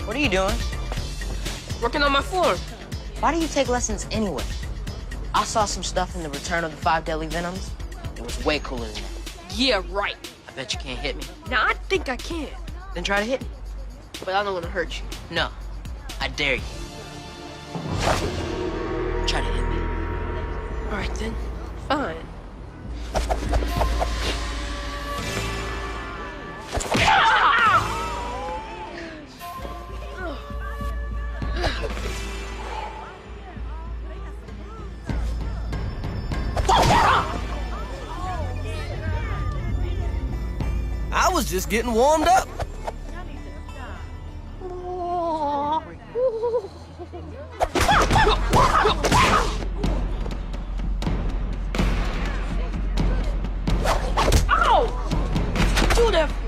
What are you doing? Working on my form. Why do you take lessons anyway? I saw some stuff in the Return of the Five Deadly Venoms. It was way cooler than that. Yeah, right. I bet you can't hit me. Now, I think I can, Then try to hit me. but I don't want to hurt you. No, I dare you. Try to hit me. All right, then. Fine. I was just getting warmed up. Ow! Do that for.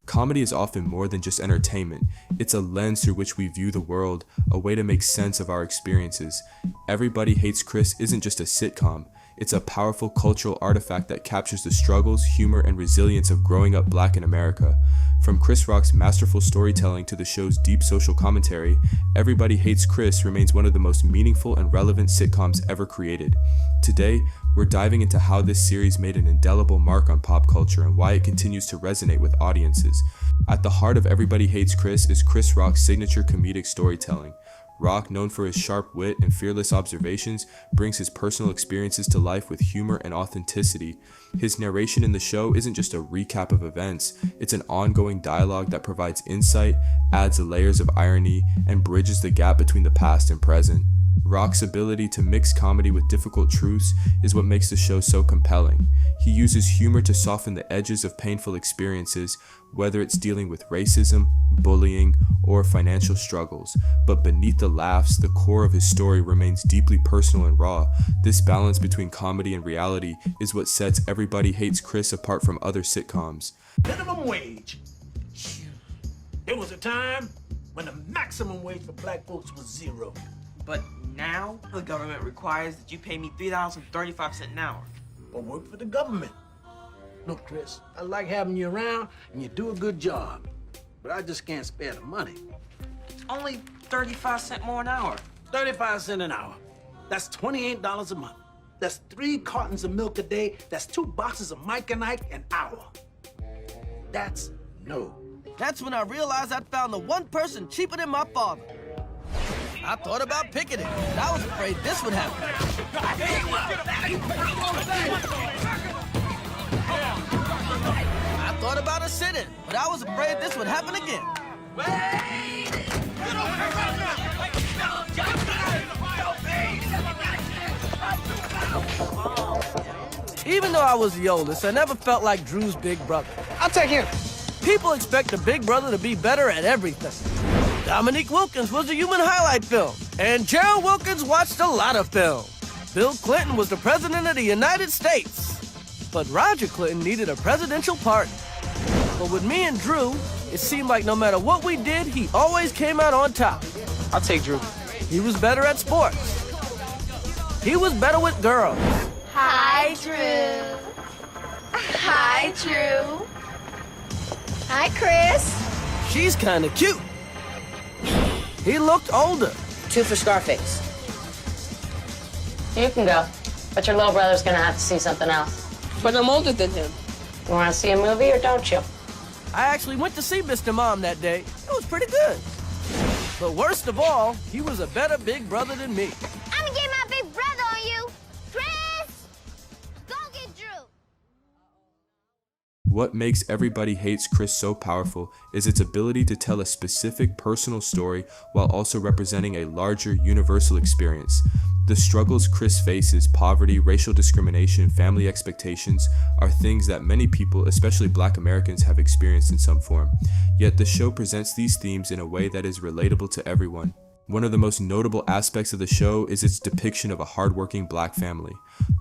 Comedy is often more than just entertainment. It's a lens through which we view the world, a way to make sense of our experiences. Everybody Hates Chris isn't just a sitcom. It's a powerful cultural artifact that captures the struggles, humor, and resilience of growing up black in America. From Chris Rock's masterful storytelling to the show's deep social commentary, Everybody Hates Chris remains one of the most meaningful and relevant sitcoms ever created. Today, we're diving into how this series made an indelible mark on pop culture and why it continues to resonate with audiences. At the heart of Everybody Hates Chris is Chris Rock's signature comedic storytelling. Rock, known for his sharp wit and fearless observations, brings his personal experiences to life with humor and authenticity. His narration in the show isn't just a recap of events, it's an ongoing dialogue that provides insight, adds layers of irony, and bridges the gap between the past and present. Rock's ability to mix comedy with difficult truths is what makes the show so compelling. He uses humor to soften the edges of painful experiences, whether it's dealing with racism, bullying, or financial struggles. But beneath the laughs, the core of his story remains deeply personal and raw. This balance between comedy and reality is what sets Everybody Hates Chris apart from other sitcoms. Minimum wage. There was a time when the maximum wage for black folks was $0. But now, the government requires that you pay me $3.35 an hour. Or work for the government. Look, Chris, I like having you around, and you do a good job. But I just can't spare the money. It's only 35 cents more an hour. 35 cents an hour. That's $28 a month. That's 3 cartons of milk a day. That's 2 boxes of Mike and Ike an hour. That's no. That's when I realized I'd found the one person cheaper than my father. I thought about picketing, but I was afraid this would happen. I thought about a sit-in, but I was afraid this would happen again. Even though I was the oldest, I never felt like Drew's big brother. I'll take him. People expect a big brother to be better at everything. Dominique Wilkins was a human highlight film, and Gerald Wilkins watched a lot of film. Bill Clinton was the president of the United States, but Roger Clinton needed a presidential partner. But with me and Drew, it seemed like no matter what we did, he always came out on top. I'll take Drew. He was better at sports. He was better with girls. Hi, Drew. Hi, Drew. Hi, Chris. She's kind of cute. He looked older. 2 for Scarface. You can go, but your little brother's gonna have to see something else. But I'm older than him. You wanna see a movie or don't you? I actually went to see Mr. Mom that day. It was pretty good. But worst of all, he was a better big brother than me. I'm gonna get my big brother on you. Chris, go get Drew. What makes Everybody Hates Chris so powerful is its ability to tell a specific personal story while also representing a larger universal experience. The struggles Chris faces, poverty, racial discrimination, family expectations, are things that many people, especially Black Americans, have experienced in some form. Yet the show presents these themes in a way that is relatable to everyone. One of the most notable aspects of the show is its depiction of a hardworking Black family.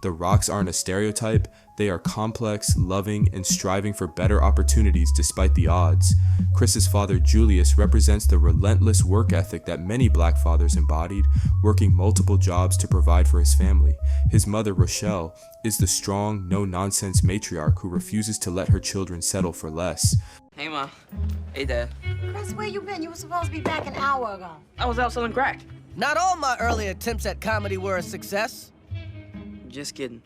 The Rocks aren't a stereotype, they are complex, loving, and striving for better opportunities despite the odds. Chris's father, Julius, represents the relentless work ethic that many Black fathers embodied, working multiple jobs to provide for his family. His mother, Rochelle, is the strong, no-nonsense matriarch who refuses to let her children settle for less. Hey, Ma. Hey, Dad. Chris, where you been? You were supposed to be back an hour ago. I was out selling crack. Not all my early attempts at comedy were a success. Just kidding.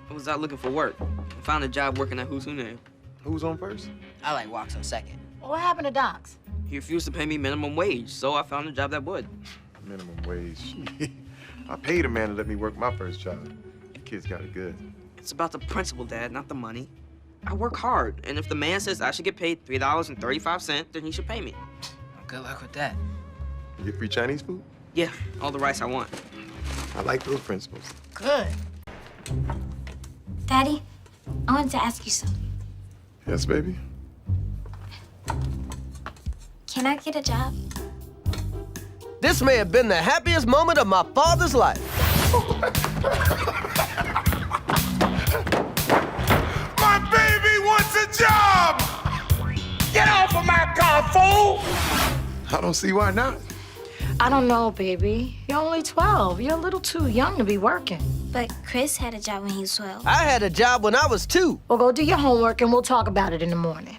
I was out looking for work. I found a job working at Who's Who Name. Who's on first? I like Wax on second. What happened to Docs? He refused to pay me minimum wage, so I found a job that would. Minimum wage. I paid a man to let me work my first job. The kid's got it good. It's about the principle, Dad, not the money. I work hard, and if the man says I should get paid $3.35, then he should pay me. Well, good luck with that. You get free Chinese food? Yeah, all the rice I want. I like those principles. Good. Daddy, I wanted to ask you something. Yes, baby? Can I get a job? This may have been the happiest moment of my father's life. My baby wants a job! Get off of my car, fool! I don't see why not. I don't know, baby. You're only 12. You're a little too young to be working. But Chris had a job when he was 12. I had a job when I was 2. Well, go do your homework and we'll talk about it in the morning.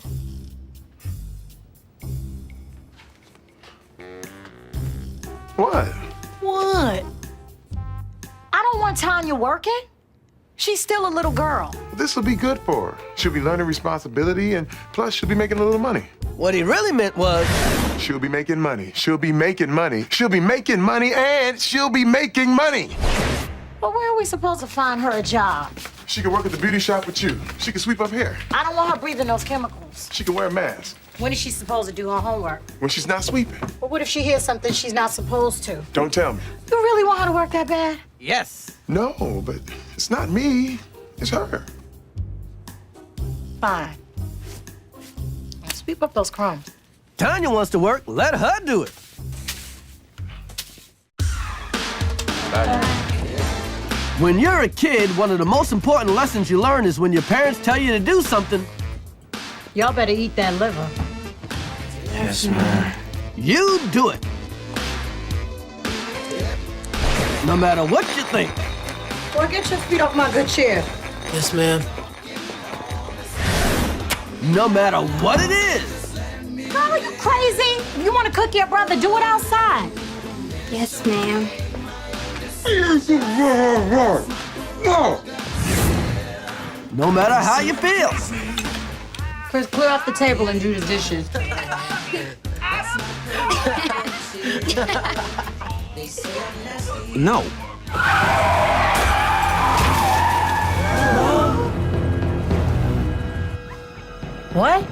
What? What? I don't want Tanya working. She's still a little girl. This will be good for her. She'll be learning responsibility, and plus she'll be making a little money. What he really meant was... She'll be making money. She'll be making money. She'll be making money, and she'll be making money. Well, where are we supposed to find her a job? She can work at the beauty shop with you. She can sweep up here. I don't want her breathing those chemicals. She can wear a mask. When is she supposed to do her homework? When she's not sweeping. But what if she hears something she's not supposed to? Don't tell me. You really want her to work that bad? Yes. No, but it's not me. It's her. Fine. Sweep up those crumbs. Tanya wants to work, let her do it. When you're a kid, one of the most important lessons you learn is when your parents tell you to do something. Y'all better eat that liver. Yes, ma'am. You do it. No matter what you think. Boy, get your feet off my good chair. Yes, ma'am. No matter what it is. Girl, are you crazy? If you want to cook your brother, do it outside. Yes, ma'am. No matter how you feel. Chris, clear off the table and do the dishes. No. What?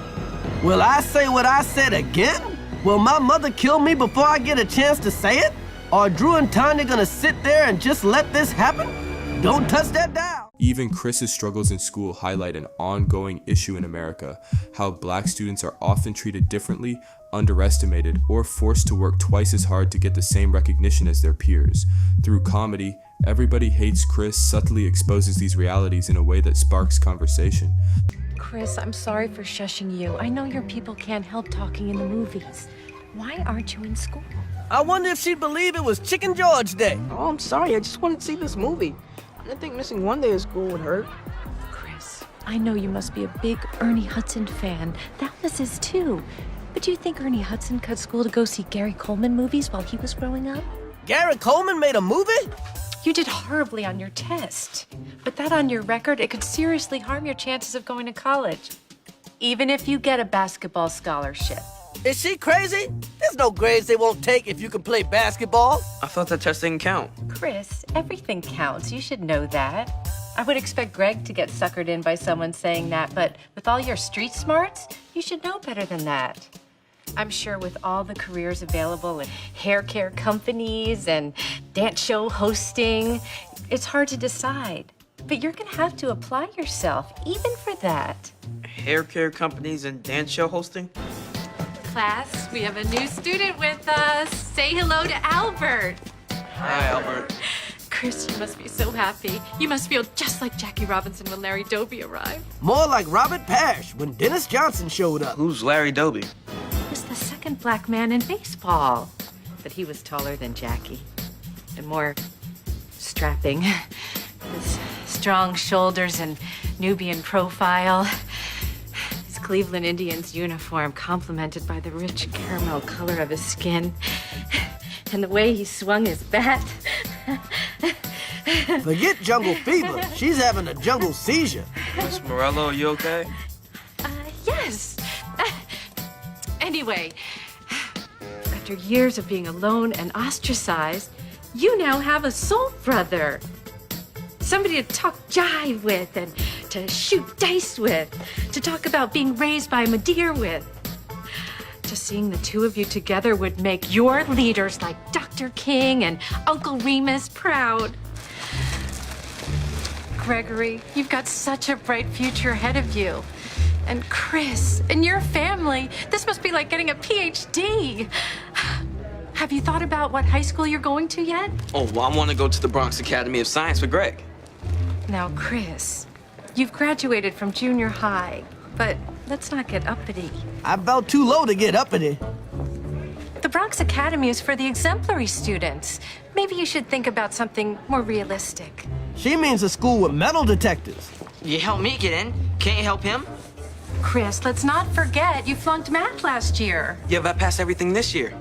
Will I say what I said again? Will my mother kill me before I get a chance to say it? Are Drew and Tanya gonna sit there and just let this happen? Don't touch that dial. Even Chris's struggles in school highlight an ongoing issue in America, how Black students are often treated differently, underestimated, or forced to work twice as hard to get the same recognition as their peers. Through comedy, Everybody Hates Chris subtly exposes these realities in a way that sparks conversation. Chris, I'm sorry for shushing you. I know your people can't help talking in the movies. Why aren't you in school? I wonder if she'd believe it was Chicken George Day. Oh, I'm sorry. I just wanted to see this movie. I didn't think missing one day of school would hurt. Chris, I know you must be a big Ernie Hudson fan. That was his too. But do you think Ernie Hudson cut school to go see Gary Coleman movies while he was growing up? Gary Coleman made a movie? You did horribly on your test. But that on your record, it could seriously harm your chances of going to college. Even if you get a basketball scholarship. Is she crazy? There's no grades they won't take if you can play basketball. I thought that test didn't count. Chris, everything counts. You should know that. I would expect Greg to get suckered in by someone saying that, but with all your street smarts, you should know better than that. I'm sure with all the careers available in hair care companies and dance show hosting, it's hard to decide. But you're gonna have to apply yourself, even for that. Hair care companies and dance show hosting? Class, we have a new student with us. Say hello to Albert. Hi, Albert. Chris, you must be so happy. You must feel just like Jackie Robinson when Larry Doby arrived. More like Robert Parrish when Dennis Johnson showed up. Who's Larry Doby? He was the second black man in baseball. But he was taller than Jackie and more strapping. His strong shoulders and Nubian profile. His Cleveland Indians uniform complemented by the rich caramel color of his skin. And the way he swung his bat. Forget jungle fever. She's having a jungle seizure. Miss Morello, are you okay? Yes. Anyway, after years of being alone and ostracized, you now have a soul brother. Somebody to talk jive with and to shoot dice with, to talk about being raised by a deer with. Just seeing the two of you together would make your leaders like Dr. King and Uncle Remus proud. Gregory, you've got such a bright future ahead of you. And Chris, and your family, this must be like getting a PhD. Have you thought about what high school you're going to yet? Oh, well, I want to go to the Bronx Academy of Science with Greg. Now, Chris, you've graduated from junior high, but let's not get uppity. I'm about too low to get uppity. The Bronx Academy is for the exemplary students. Maybe you should think about something more realistic. She means a school with metal detectors. You help me get in. Can't you help him? Chris, let's not forget you flunked math last year. Yeah, but I passed everything this year.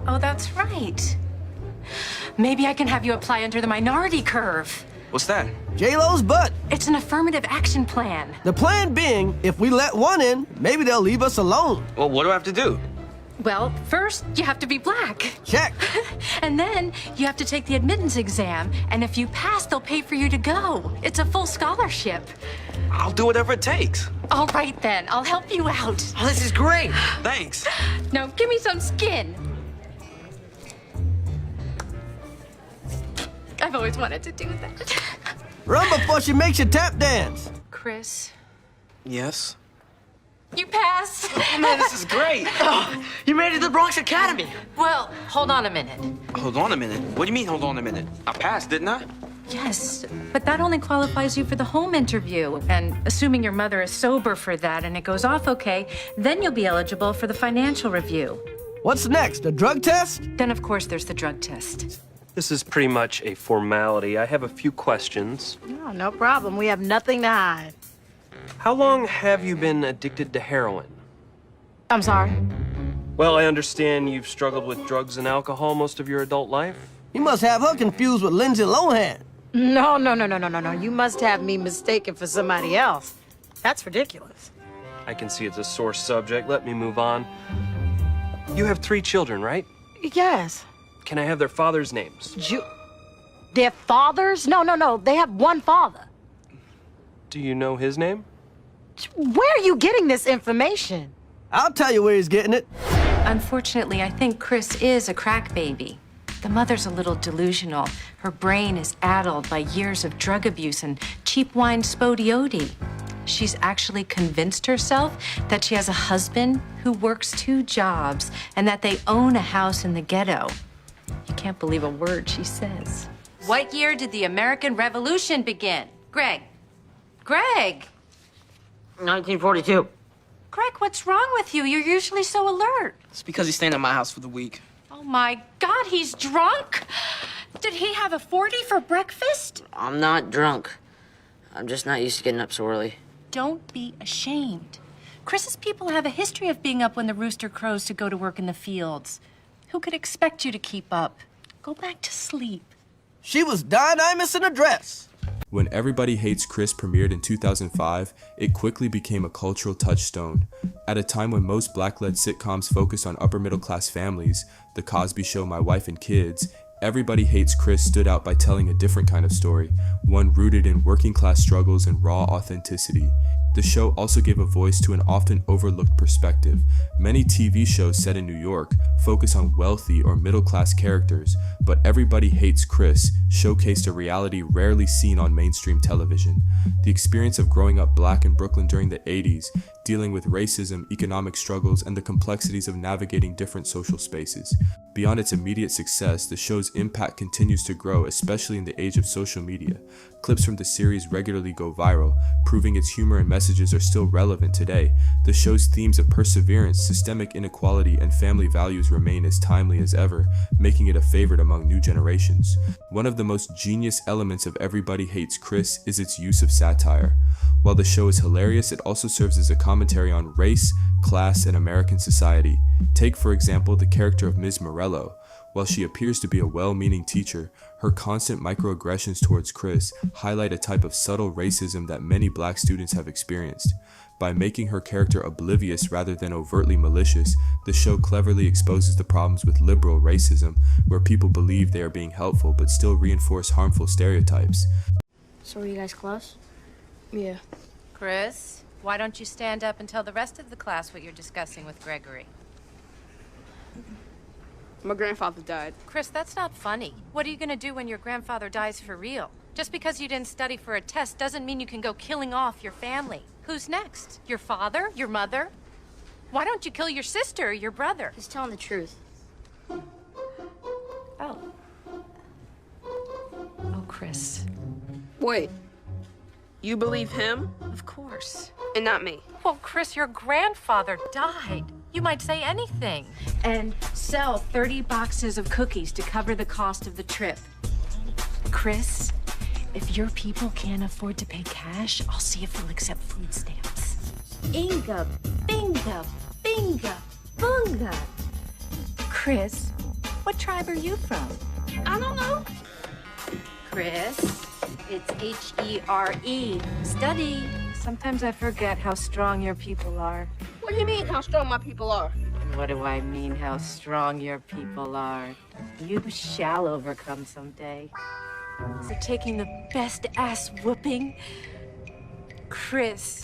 Oh, that's right. Maybe I can have you apply under the minority curve. What's that? J-Lo's butt. It's an affirmative action plan. The plan being, if we let one in, maybe they'll leave us alone. Well, what do I have to do? Well, first, you have to be black. Check. And then you have to take the admittance exam, and if you pass, they'll pay for you to go. It's a full scholarship. I'll do whatever it takes. All right, then. I'll help you out. Oh, this is great. Thanks. Now, give me some skin. I've always wanted to do that. Run before she makes you tap dance. Chris, Yes? you pass. Oh, man, this is great. Oh, you made it to the Bronx Academy. Well, hold on a minute. Hold on a minute. What do you mean, hold on a minute? I passed, didn't I? Yes, but that only qualifies you for the home interview. And assuming your mother is sober for that and it goes off okay, then you'll be eligible for the financial review. What's next, a drug test? Then, of course, there's the drug test. This is pretty much a formality. I have a few questions. No, no problem. We have nothing to hide. How long have you been addicted to heroin? I'm sorry. Well, I understand you've struggled with drugs and alcohol most of your adult life. You must have her confused with Lindsay Lohan. No. You must have me mistaken for somebody else. That's ridiculous. I can see it's a sore subject. Let me move on. You have 3 children, right? Yes. Can I have their fathers' names? Their fathers? No. They have one father. Do you know his name? Where are you getting this information? I'll tell you where he's getting it. Unfortunately, I think Chris is a crack baby. The mother's a little delusional. Her brain is addled by years of drug abuse and cheap wine spodioti. She's actually convinced herself that she has a husband who works 2 jobs and that they own a house in the ghetto. You can't believe a word she says. What year did the American Revolution begin? Greg. 1942. Greg, what's wrong with you? You're usually so alert. It's because he's staying at my house for the week. Oh my God, he's drunk? Did he have a 40 for breakfast? I'm not drunk. I'm just not used to getting up so early. Don't be ashamed. Chris's people have a history of being up when the rooster crows to go to work in the fields. Who could expect you to keep up? Go back to sleep. She was dynamis in a dress. When Everybody Hates Chris premiered in 2005, it quickly became a cultural touchstone. At a time when most black-led sitcoms focused on upper-middle-class families, The Cosby Show, My Wife and Kids, Everybody Hates Chris stood out by telling a different kind of story, one rooted in working class struggles and raw authenticity. The show also gave a voice to an often overlooked perspective. Many TV shows set in New York focus on wealthy or middle-class characters, but Everybody Hates Chris showcased a reality rarely seen on mainstream television. The experience of growing up black in Brooklyn during the 80s, dealing with racism, economic struggles, and the complexities of navigating different social spaces. Beyond its immediate success, the show's impact continues to grow, especially in the age of social media. Clips from the series regularly go viral, proving its humor and messages are still relevant today. The show's themes of perseverance, systemic inequality, and family values remain as timely as ever, making it a favorite among new generations. One of the most genius elements of Everybody Hates Chris is its use of satire. While the show is hilarious, it also serves as a commentary on race, class, and American society. Take, for example, the character of Ms. Morello. While she appears to be a well-meaning teacher, her constant microaggressions towards Chris highlight a type of subtle racism that many black students have experienced. By making her character oblivious rather than overtly malicious, the show cleverly exposes the problems with liberal racism, where people believe they are being helpful but still reinforce harmful stereotypes. So are you guys close? Yeah. Chris, why don't you stand up and tell the rest of the class what you're discussing with Gregory? My grandfather died. Chris, that's not funny. What are you gonna do when your grandfather dies for real? Just because you didn't study for a test doesn't mean you can go killing off your family. Who's next? Your father? Your mother? Why don't you kill your sister or your brother? He's telling the truth. Oh. Oh, Chris. Wait. You believe him? Of course. And not me. Well, Chris, your grandfather died. You might say anything. And sell 30 boxes of cookies to cover the cost of the trip. Chris, if your people can't afford to pay cash, I'll see if they'll accept food stamps. Inga, binga, binga, bunga. Chris, what tribe are you from? I don't know. Chris, it's H-E-R-E. Study. Sometimes I forget how strong your people are. What do you mean, how strong my people are? What do I mean, how strong your people are? You shall overcome someday. So taking the best ass whooping, Chris.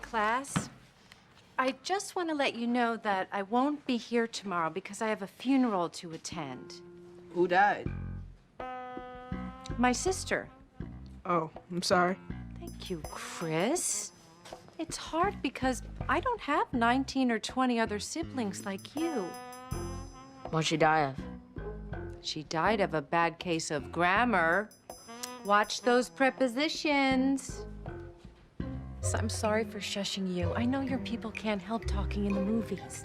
Class, I just want to let you know that I won't be here tomorrow because I have a funeral to attend. Who died? My sister. Oh, I'm sorry. Thank you, Chris. It's hard because I don't have 19 or 20 other siblings like you. What'd she die of? She died of a bad case of grammar. Watch those prepositions. So I'm sorry for shushing you. I know your people can't help talking in the movies.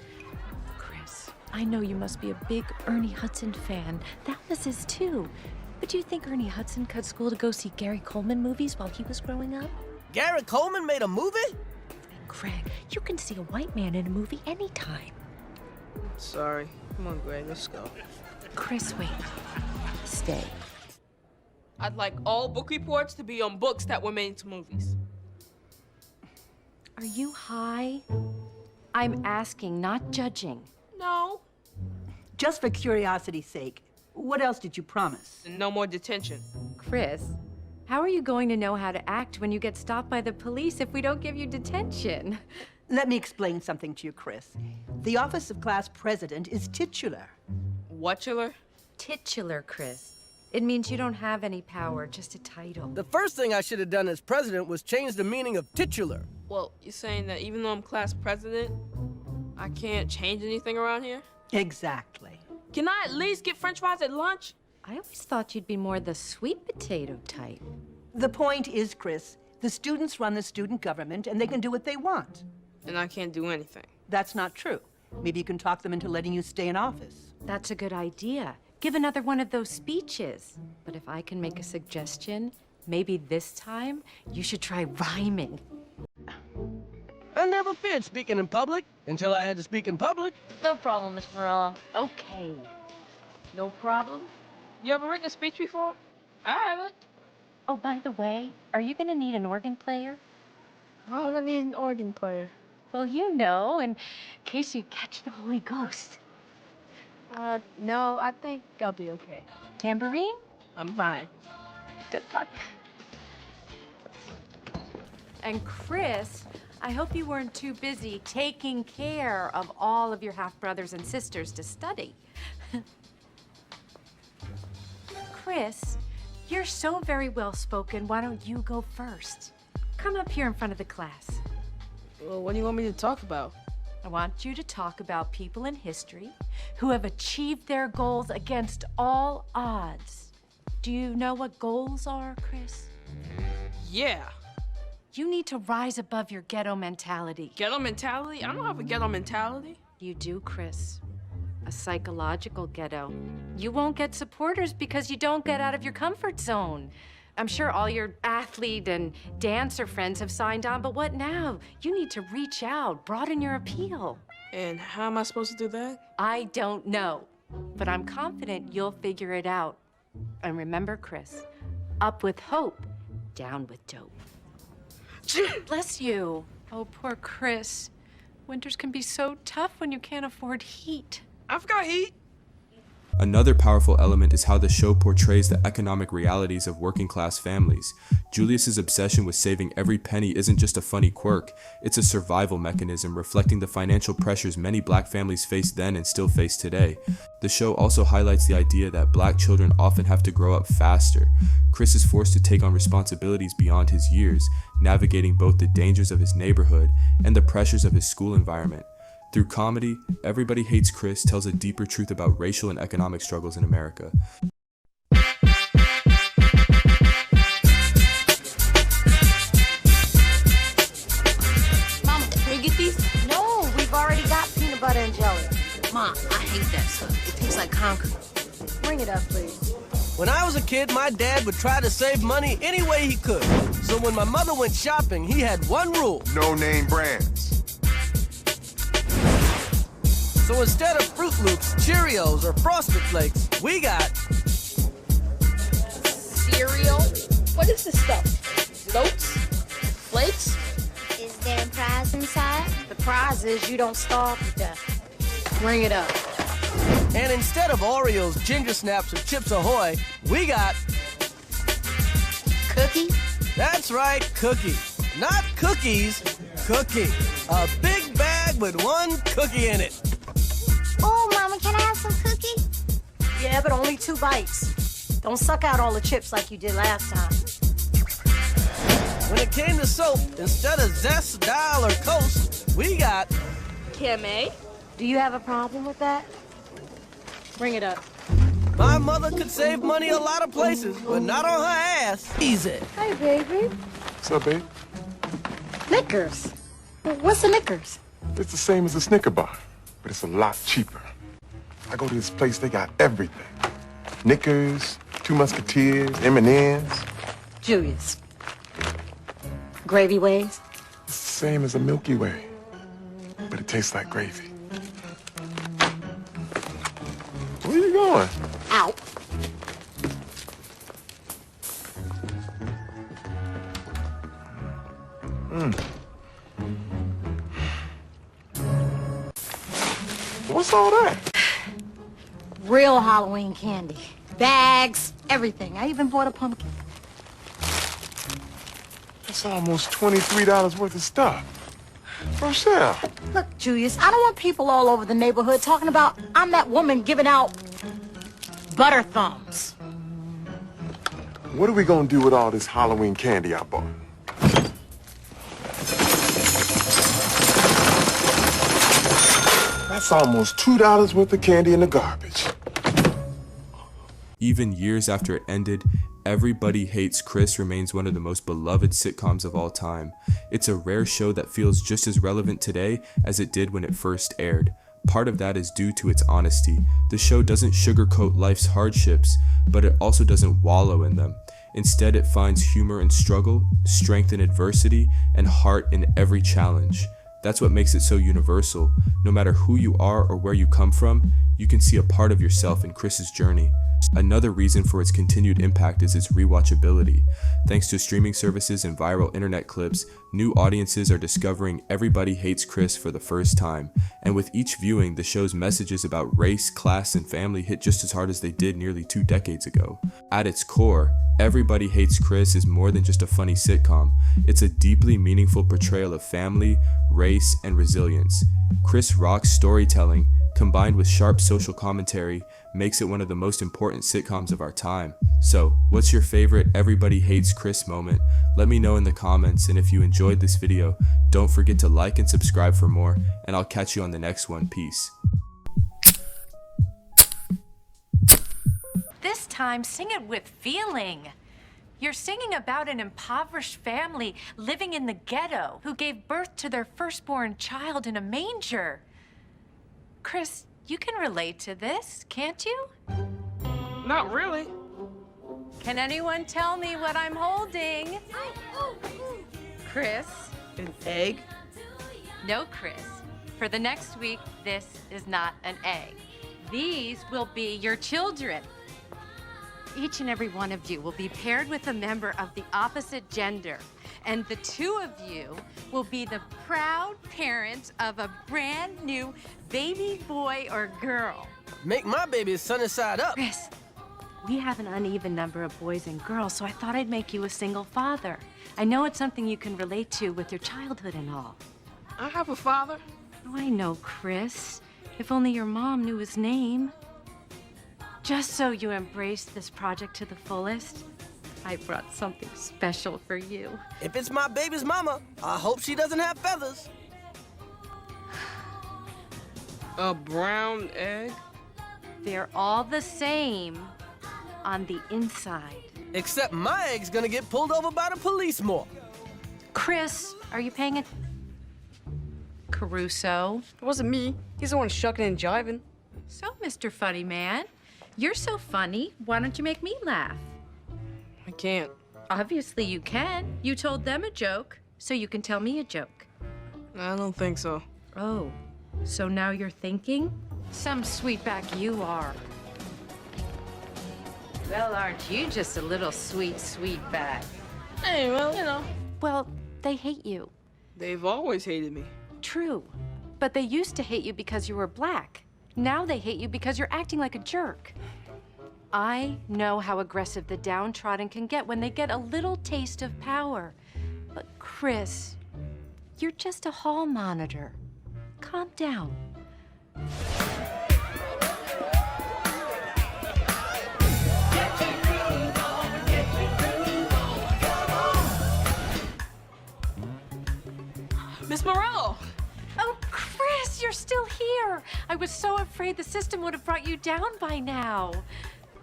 Chris, I know you must be a big Ernie Hudson fan. That was his too. But do you think Ernie Hudson cut school to go see Gary Coleman movies while he was growing up? Gary Coleman made a movie? Greg, you can see a white man in a movie anytime. Sorry. Come on, Greg, let's go. Chris, wait. Stay. I'd like all book reports to be on books that were made into movies. Are you high? I'm asking, not judging. No. Just for curiosity's sake, what else did you promise? No more detention. Chris, how are you going to know how to act when you get stopped by the police if we don't give you detention? Let me explain something to you, Chris. The office of class president is titular. Whatchular? Titular, Chris. It means you don't have any power, just a title. The first thing I should have done as president was change the meaning of titular. Well, you're saying that even though I'm class president, I can't change anything around here? Exactly. Can I at least get french fries at lunch? I always thought you'd be more the sweet potato type. The point is, Chris, the students run the student government and they can do what they want. And I can't do anything. That's not true. Maybe you can talk them into letting you stay in office. That's a good idea. Give another one of those speeches. But if I can make a suggestion, maybe this time you should try rhyming. I never feared speaking in public until I had to speak in public. No problem, Miss Morella. Okay. No problem. You ever written a speech before? I haven't. Oh, by the way, are you going to need an organ player? Why would I need an organ player? Well, you know, in case you catch the Holy Ghost. No, I think I'll be okay. Tambourine? I'm fine. Good luck. And Chris, I hope you weren't too busy taking care of all of your half-brothers and sisters to study. Chris, you're so very well-spoken. Why don't you go first? Come up here in front of the class. Well, what do you want me to talk about? I want you to talk about people in history who have achieved their goals against all odds. Do you know what goals are, Chris? Yeah. You need to rise above your ghetto mentality. Ghetto mentality? I don't have a ghetto mentality. You do, Chris. A psychological ghetto. You won't get supporters because you don't get out of your comfort zone. I'm sure all your athlete and dancer friends have signed on, but what now? You need to reach out, broaden your appeal. And how am I supposed to do that? I don't know, but I'm confident you'll figure it out. And remember, Chris, up with hope, down with dope. Bless you. Oh, poor Chris. Winters can be so tough when you can't afford heat. I've got heat. Another powerful element is how the show portrays the economic realities of working class families. Julius's obsession with saving every penny isn't just a funny quirk, it's a survival mechanism reflecting the financial pressures many black families faced then and still face today. The show also highlights the idea that black children often have to grow up faster. Chris is forced to take on responsibilities beyond his years, navigating both the dangers of his neighborhood and the pressures of his school environment. Through comedy, Everybody Hates Chris tells a deeper truth about racial and economic struggles in America. Mama, can we get these? No, we've already got peanut butter and jelly. Mom, I hate that stuff. It tastes like concrete. Bring it up, please. When I was a kid, my dad would try to save money any way he could. So when my mother went shopping, he had one rule. No name brands. So instead of Fruit Loops, Cheerios, or Frosted Flakes, we got... Cereal? What is this stuff? Goats? Flakes? Is there a prize inside? The prize is you don't starve to death. Bring it up. And instead of Oreos, Ginger Snaps, or Chips Ahoy, we got... Cookie? That's right, cookie. Not cookies, cookie. A big bag with one cookie in it. Oh, Mama, can I have some cookie? Yeah, but only 2 bites. Don't suck out all the chips like you did last time. When it came to soap, instead of Zest, Dial, or Coast, we got... Camay? Do you have a problem with that? Bring it up. My mother could save money a lot of places, but not on her ass. Easy. Hey, baby. What's up, babe? Knickers. What's the Knickers? It's the same as a Snicker bar, but it's a lot cheaper. I go to this place, they got everything. Knickers, 2 Musketeers, M&M's. Julius. Gravy ways? It's the same as a Milky Way, but it tastes like gravy. Where you going? Out. What's all that? Real Halloween candy. Bags, everything. I even bought a pumpkin. That's almost $23 worth of stuff. Rochelle. Look, Julius, I don't want people all over the neighborhood talking about I'm that woman giving out butter thumbs. What are we gonna do with all this Halloween candy I bought? That's almost $2 worth of candy in the garbage. Even years after it ended, Everybody Hates Chris remains one of the most beloved sitcoms of all time. It's a rare show that feels just as relevant today as it did when it first aired. Part of that is due to its honesty. The show doesn't sugarcoat life's hardships, but it also doesn't wallow in them. Instead, it finds humor in struggle, strength in adversity, and heart in every challenge. That's what makes it so universal. No matter who you are or where you come from, you can see a part of yourself in Chris's journey. Another reason for its continued impact is its rewatchability. Thanks to streaming services and viral internet clips, new audiences are discovering Everybody Hates Chris for the first time. And with each viewing, the show's messages about race, class, and family hit just as hard as they did nearly 2 decades ago. At its core, Everybody Hates Chris is more than just a funny sitcom. It's a deeply meaningful portrayal of family, race, and resilience. Chris Rock's storytelling, combined with sharp social commentary, makes it one of the most important sitcoms of our time. So, what's your favorite Everybody Hates Chris moment? Let me know in the comments, and if you enjoyed this video, don't forget to like and subscribe for more, and I'll catch you on the next one. Peace. This time, sing it with feeling. You're singing about an impoverished family living in the ghetto who gave birth to their firstborn child in a manger. Chris, you can relate to this, can't you? Not really. Can anyone tell me what I'm holding? Chris? An egg? No, Chris. For the next week, this is not an egg. These will be your children. Each and every one of you will be paired with a member of the opposite gender. And the two of you will be the proud parents of a brand new baby boy or girl. Make my baby sunny side up. Chris, we have an uneven number of boys and girls, so I thought I'd make you a single father. I know it's something you can relate to with your childhood and all. I have a father. Oh, I know, Chris. If only your mom knew his name. Just so you embraced this project to the fullest, I brought something special for you. If it's my baby's mama, I hope she doesn't have feathers. A brown egg? They're all the same on the inside. Except my egg's gonna get pulled over by the police more. Chris, are you paying it? Caruso? It wasn't me. He's the one shucking and jiving. So, Mr. Funny Man, you're so funny. Why don't you make me laugh? I can't. Obviously you can. You told them a joke, so you can tell me a joke. I don't think so. Oh, so now you're thinking? Some sweetback you are. Well, aren't you just a little sweetback? Hey, well, you know. Well, they hate you. They've always hated me. True, but they used to hate you because you were black. Now they hate you because you're acting like a jerk. I know how aggressive the downtrodden can get when they get a little taste of power. But Chris, you're just a hall monitor. Calm down. Miss Morello! Oh, Chris, you're still here. I was so afraid the system would have brought you down by now.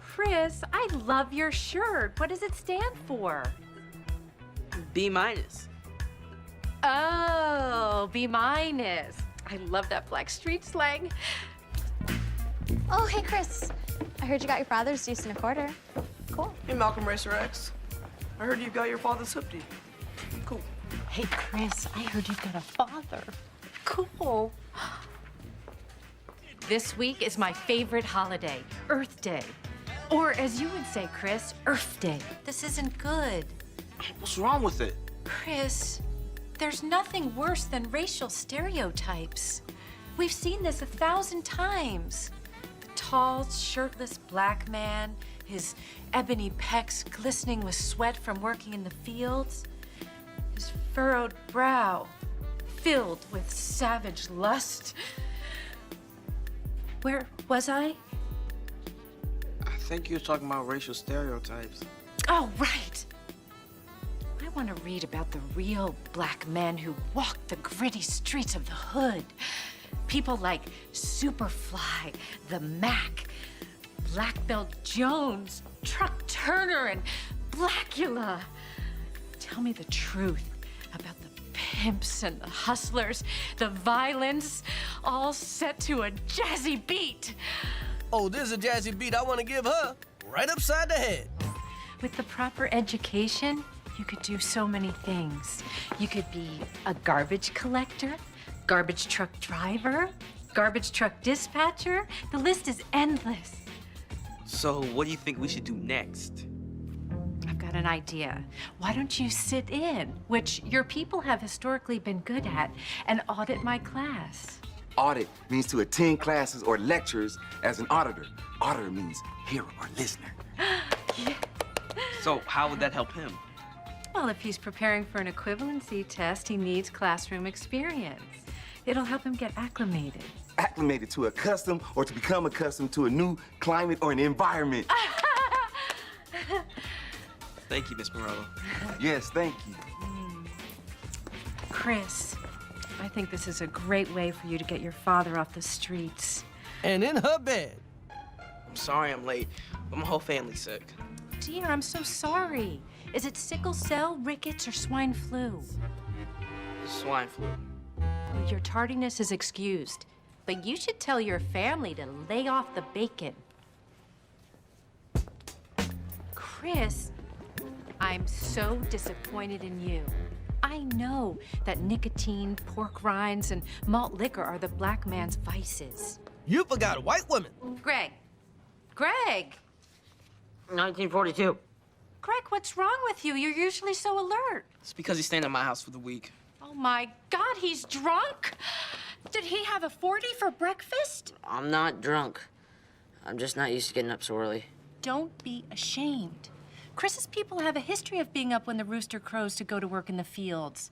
Chris, I love your shirt. What does it stand for? B-. Oh, B-. I love that Black Street slang. Oh, hey, Chris. I heard you got your father's deuce and a quarter. Cool. Hey, Malcolm Racer X. I heard you got your father's hoopty. Cool. Hey, Chris, I heard you've got a father. Cool. This week is my favorite holiday, Earth Day. Or as you would say, Chris, Earth Day. This isn't good. What's wrong with it? Chris, there's nothing worse than racial stereotypes. We've seen this 1,000 times. The tall, shirtless black man, his ebony pecs glistening with sweat from working in the fields, his furrowed brow filled with savage lust. Where was I? I think you're talking about racial stereotypes. Oh, right. I want to read about the real black men who walked the gritty streets of the hood. People like Superfly, the Mac, Black Belt Jones, Truck Turner, and Blackula. Tell me the truth about the pimps and the hustlers, the violence, all set to a jazzy beat. Oh, this is a jazzy beat I want to give her right upside the head. With the proper education, you could do so many things. You could be a garbage collector, Garbage truck driver, garbage truck dispatcher. The list is endless. So what do you think we should do next? I've got an idea. Why don't you sit in, which your people have historically been good at, and audit my class? Audit means to attend classes or lectures as an auditor. Auditor means hearer or listener. Yeah. So how would that help him? Well, if he's preparing for an equivalency test, he needs classroom experience. It'll help him get acclimated. Acclimated to a custom or to become accustomed to a new climate or an environment. Thank you, Miss Morello. Yes, thank you. Chris, I think this is a great way for you to get your father off the streets. And in her bed. I'm sorry I'm late, but my whole family's sick. Dear, I'm so sorry. Is it sickle cell, rickets, or swine flu? Swine flu. Well, your tardiness is excused, but you should tell your family to lay off the bacon. Chris, I'm so disappointed in you. I know that nicotine, pork rinds, and malt liquor are the black man's vices. You forgot white women. Greg. Greg! 1942. Greg, what's wrong with you? You're usually so alert. It's because he's staying at my house for the week. Oh my God, he's drunk? Did he have a 40 for breakfast? I'm not drunk. I'm just not used to getting up so early. Don't be ashamed. Chris's people have a history of being up when the rooster crows to go to work in the fields.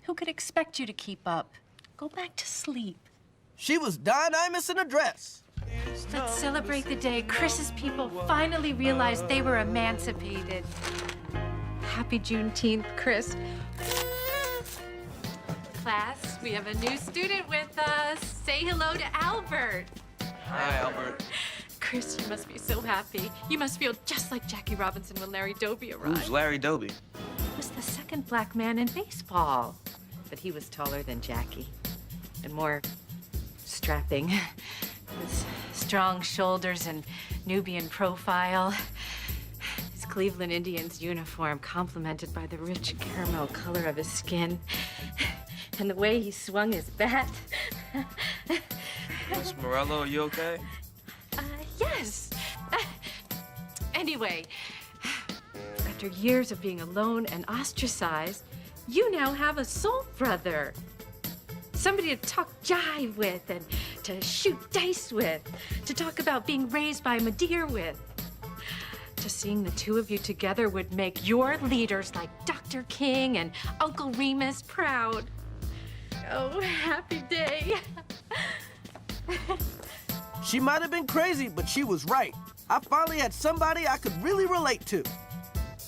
Who could expect you to keep up? Go back to sleep. She was Dionymus in a dress. Let's celebrate the day Chris's people finally realized they were emancipated. Happy Juneteenth, Chris. Class, we have a new student with us. Say hello to Albert. Hi, Albert. Chris, you must be so happy. You must feel just like Jackie Robinson when Larry Doby arrived. Who's Larry Doby? He was the second black man in baseball. But he was taller than Jackie and more strapping. His strong shoulders and Nubian profile. His Cleveland Indians uniform complemented by the rich caramel color of his skin. And the way he swung his bat. Miss Morello, are you okay? Yes. Anyway, after years of being alone and ostracized, you now have a soul brother. Somebody to talk jive with and to shoot dice with, to talk about being raised by Madeir with. Just seeing the two of you together would make your leaders like Dr. King and Uncle Remus proud. Oh, happy day. She might have been crazy, but she was right. I finally had somebody I could really relate to.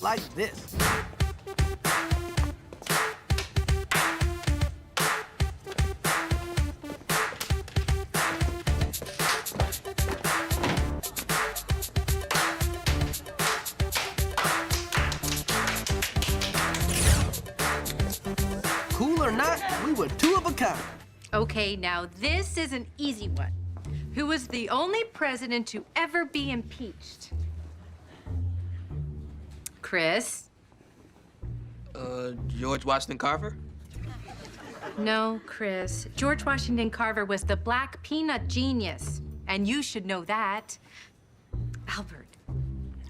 Like this. Cool or not, we were two of a kind. Okay, now this is an easy one. Who was the only president to ever be impeached? Chris? George Washington Carver? No, Chris. George Washington Carver was the black peanut genius. And you should know that. Albert.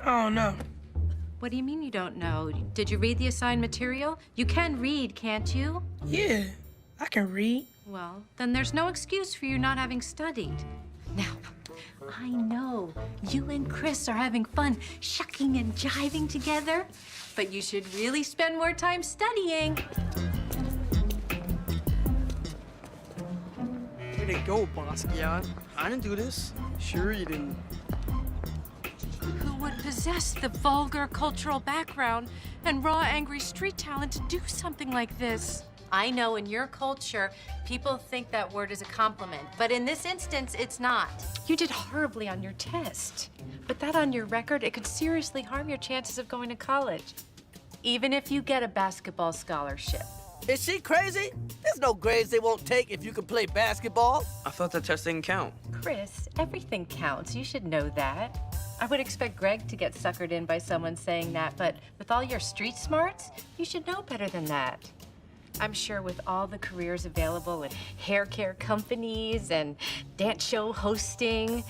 Oh, no. What do you mean you don't know? Did you read the assigned material? You can read, can't you? Yeah, I can read. Well, then there's no excuse for you not having studied. Now, I know you and Chris are having fun shucking and jiving together, but you should really spend more time studying. Where'd it go, Basquiat? I didn't do this. Sure you didn't. Who would possess the vulgar cultural background and raw, angry street talent to do something like this? I know in your culture, people think that word is a compliment, but in this instance, it's not. You did horribly on your test. But that on your record, it could seriously harm your chances of going to college, even if you get a basketball scholarship. Is she crazy? There's no grades they won't take if you can play basketball. I thought that test didn't count. Chris, everything counts. You should know that. I would expect Greg to get suckered in by someone saying that, but with all your street smarts, you should know better than that. I'm sure with all the careers available in hair care companies and dance show hosting,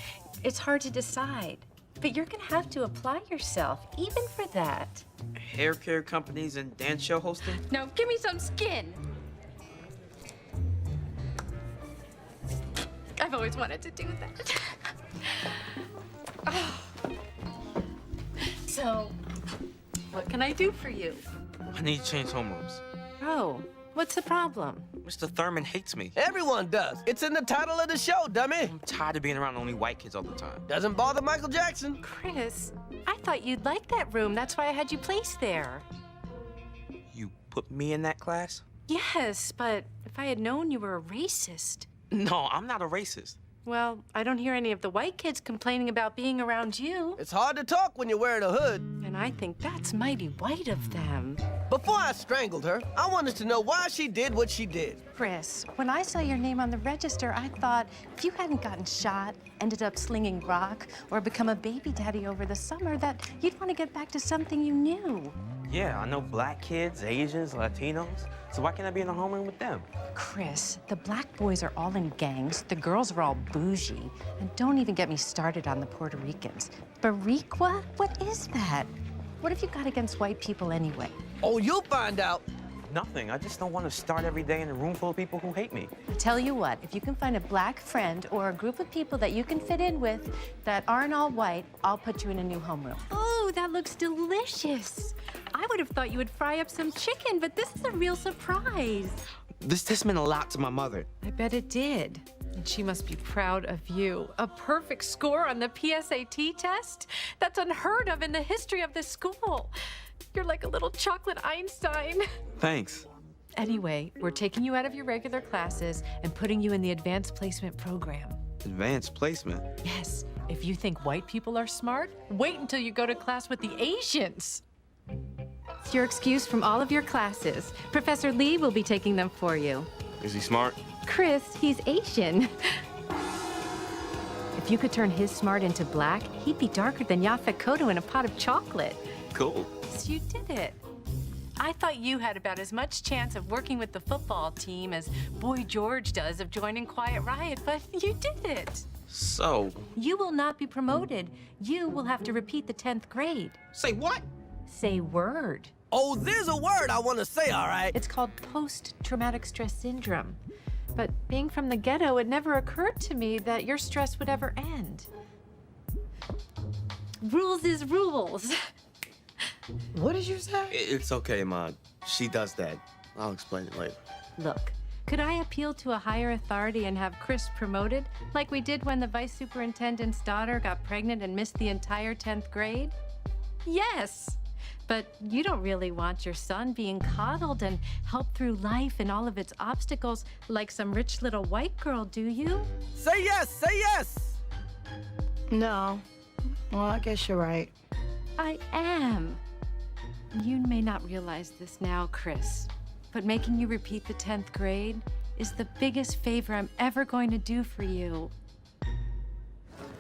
it's hard to decide. But you're gonna have to apply yourself, even for that. Hair care companies and dance show hosting? Now, give me some skin. I've always wanted to do that. Oh. So, what can I do for you? I need to change homerooms. Oh, what's the problem? Mr. Thurman hates me. Everyone does. It's in the title of the show, dummy. I'm tired of being around only white kids all the time. Doesn't bother Michael Jackson. Chris, I thought you'd like that room. That's why I had you placed there. You put me in that class? Yes, but if I had known you were a racist. No, I'm not a racist. Well, I don't hear any of the white kids complaining about being around you. It's hard to talk when you're wearing a hood. And I think that's mighty white of them. Before I strangled her, I wanted to know why she did what she did. Chris, when I saw your name on the register, I thought if you hadn't gotten shot, ended up slinging rock, or become a baby daddy over the summer, that you'd want to get back to something you knew. Yeah, I know black kids, Asians, Latinos. So why can't I be in the homeroom with them? Chris, the black boys are all in gangs, the girls are all bougie, and don't even get me started on the Puerto Ricans. Boricua? What is that? What have you got against white people anyway? Oh, you'll find out. Nothing. I just don't want to start every day in a room full of people who hate me. I tell you what, if you can find a black friend or a group of people that you can fit in with that aren't all white, I'll put you in a new homeroom. Oh, that looks delicious. I would have thought you would fry up some chicken, but this is a real surprise. This meant a lot to my mother. I bet it did. And she must be proud of you. A perfect score on the PSAT test? That's unheard of in the history of this school. You're like a little chocolate Einstein. Thanks. Anyway, we're taking you out of your regular classes and putting you in the advanced placement program. Advanced placement? Yes. If you think white people are smart, wait until you go to class with the Asians. It's your excuse from all of your classes. Professor Lee will be taking them for you. Is he smart? Chris, he's Asian. If you could turn his smart into black, he'd be darker than Yaphet Kotto in a pot of chocolate. Cool. Yes, you did it. I thought you had about as much chance of working with the football team as Boy George does of joining Quiet Riot, but you did it. So? You will not be promoted. You will have to repeat the 10th grade. Say what? Say word. Oh, there's a word I want to say, all right. It's called post-traumatic stress syndrome. But being from the ghetto, it never occurred to me that your stress would ever end. Rules is rules. What did you say? It's okay, Ma. She does that. I'll explain it later. Look, could I appeal to a higher authority and have Chris promoted, like we did when the vice superintendent's daughter got pregnant and missed the entire 10th grade? Yes. But you don't really want your son being coddled and helped through life and all of its obstacles like some rich little white girl, do you? Say yes, say yes! No. Well, I guess you're right. I am. You may not realize this now, Chris, but making you repeat the 10th grade is the biggest favor I'm ever going to do for you.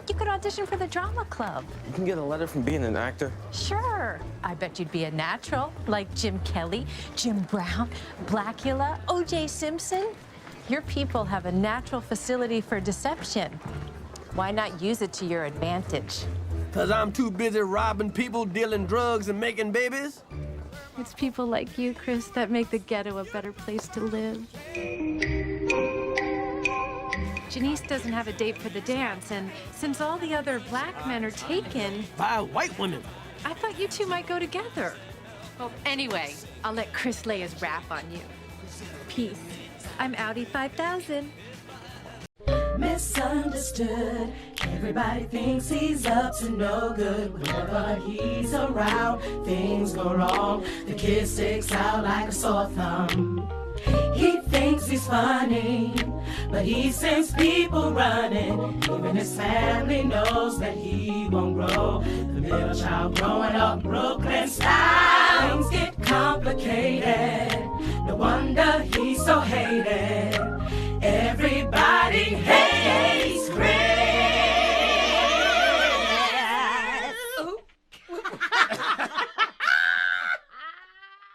You could audition for the drama club. You can get a letter from being an actor. Sure. I bet you'd be a natural, like Jim Kelly, Jim Brown, Blackula, O.J. Simpson. Your people have a natural facility for deception. Why not use it to your advantage? 'Cause I'm too busy robbing people, dealing drugs, and making babies? It's people like you, Chris, that make the ghetto a better place to live. Janice doesn't have a date for the dance, and since all the other black men are taken... By white women. I thought you two might go together. Well, anyway, I'll let Chris lay his rap on you. Peace. I'm Audi 5000. Misunderstood. Everybody thinks he's up to no good. Whenever he's around, things go wrong. The kid sticks out like a sore thumb. He thinks he's funny, but he sends people running. Even his family knows that he won't grow. The middle child growing up Brooklyn style. Things get complicated.